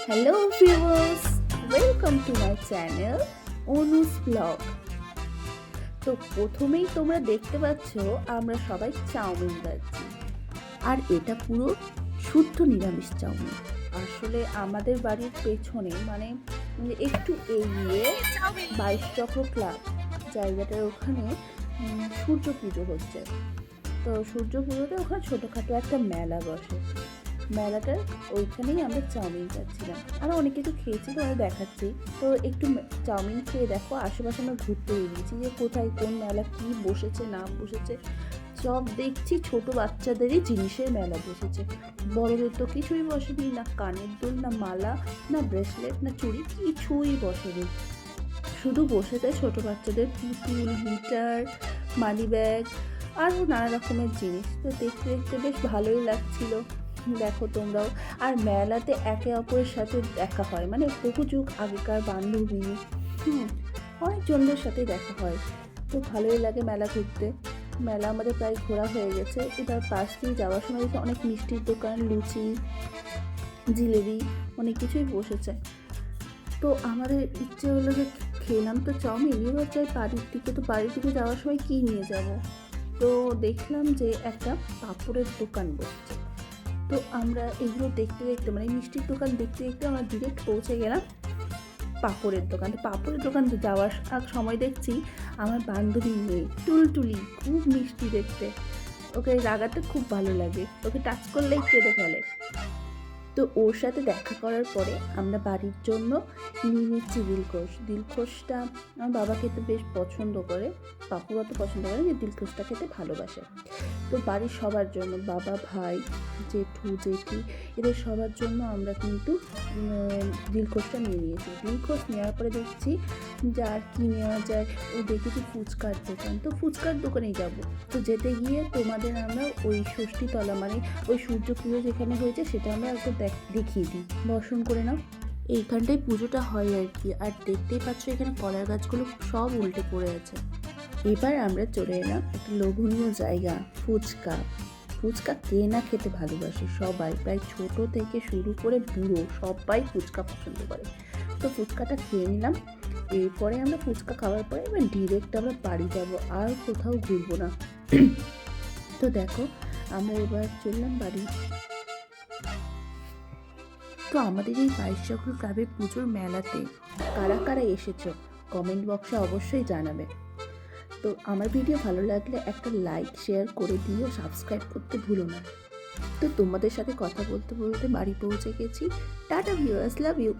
Hello viewers, welcome to my channel অনুস blog. তো প্রথমেই তোমরা দেখতে পাচ্ছ আমরা সবাই চাউমিন খাচ্ছি, আর এটা পুরো শুদ্ধ নিরামিষ চাউমিন। আসলে আমাদের বাড়ির পেছনে মানে একটু এগিয়ে 22 চক্র ক্লাব জায়গাটার ওখানে সূর্য পুজো হচ্ছে। তো সূর্য পুজোতে ওখানে ছোটোখাটো একটা মেলা বসে। মেলাটার ওইখানেই আমরা চাউমিন খাচ্ছিলাম, আরও অনেক কিছু খেয়েছি, তোমাদের দেখাচ্ছি। তো একটু চাউমিন খেয়ে দেখো, আশেপাশে আমরা ঘুরতে বেরিয়েছি যে কোথায় কোন মেলা কী বসেছে না বসেছে সব দেখছি। ছোট বাচ্চাদেরই জিনিসের মেলা বসেছে, বড়দের তো কিছুই বসেনি, না কানের দুল, না মালা, না ব্রেসলেট, না চুড়ি, কিছুই বসেনি। শুধু বসেছে ছোট বাচ্চাদের পুতুল, গিটার, মানি ব্যাগ, আরও নানা রকমের জিনিস। তো দেখতে দেখতে বেশ ভালোই লাগছিল। দেখো তোমরাও। আর মেলাতে একে অপরের সাথে দেখা হয়, মানে বহু যুগ আগেকার বান্ধবী, অনেকজনদের সাথে দেখা হয়। তো ভালোই লাগে মেলা ঘুরতে। মেলা আমাদের প্রায় ঘোরা হয়ে গেছে। এবার পাশ দিয়ে যাওয়ার সময় দেখি অনেক মিষ্টির দোকান, লুচি, জিলেবি, অনেক কিছুই বসেছে। তো আমাদের ইচ্ছে হলো যে খেলাম তো চাউমিন, এবার চাই বাড়ির দিকে। তো বাড়ির দিকে যাওয়ার সময় কী নিয়ে যাব? তো দেখলাম যে একটা পাঁপড়ের দোকান বসছে। তো আমরা এগুলো দেখতে দেখতে, মানে মিষ্টির দোকান দেখতে দেখতে আমরা ডিরেক্ট পৌঁছে গেলাম পাঁপড়ের দোকান। তো পাঁপড়ের দোকান যাওয়ার সময় দেখছি আমার বান্ধবী মেয়ে টুলটুলি, খুব মিষ্টি দেখতে, ওকে রাগাতে খুব ভালো লাগে, ওকে টাচ করলেই কেঁদে ফেলে। তো ওর সাথে দেখা করার পরে আমরা বাড়ির জন্য নিয়ে নিচ্ছি দিলখোশ। দিলখোশটা আমার বাবা খেতে বেশ পছন্দ করে, পাপুরা তো পছন্দ করে, যে দিলখোশটা খেতে ভালোবাসে। তো বাড়ির সবার জন্য, বাবা, ভাই, জেঠু, জেঠি, এদের সবার জন্য আমরা কিন্তু দিলখোশটা নিয়ে নিয়েছি। দিলখোশ নেওয়ার পরে দেখছি যে আর কী নেওয়া যায়। ও দেখেছি ফুচকার দোকান, তো ফুচকার দোকানেই যাব। তো যেতে গিয়ে তোমাদের আমরা ওই ষষ্ঠীতলা, মানে ওই সূর্য পুজো যেখানে হয়েছে সেটা আমরা একটু দেখিয়ে দিই, দর্শন করে নাও। এইখানটায় পুজোটা হয় আর কি। আর দেখতেই পাচ্ছ এখানে কলার গাছগুলো সব উল্টে পড়ে আছে। এবার আমরা চলে এলাম একটা লোভনীয় জায়গা, ফুচকা। ফুচকা কে না খেতে ভালোবাসে, সবাই, প্রায় ছোট থেকে শুরু করে বুড়ো সবাই ফুচকা পছন্দ করে। তো ফুচকাটা খেয়ে নিলাম। এরপরে আমরা ফুচকা খাওয়ার পরে এবার ডিরেক্ট আমরা বাড়ি যাব, আর কোথাও ঘুরবো না। তো দেখো আমরা এবার চললাম বাড়ি। তো আমাদের এই 22 চক্র ক্লাবের পুজোর মেলাতে কারা কারা এসেছো কমেন্ট বক্সে অবশ্যই জানাবে। তো আমার ভিডিও ভালো লাগলে একটা লাইক শেয়ার করে দিও, সাবস্ক্রাইব করতে ভুলো না। তো তোমাদের সাথে কথা বলতে বলতে বাড়ি পৌঁছে গেছি। Tata viewers, love you.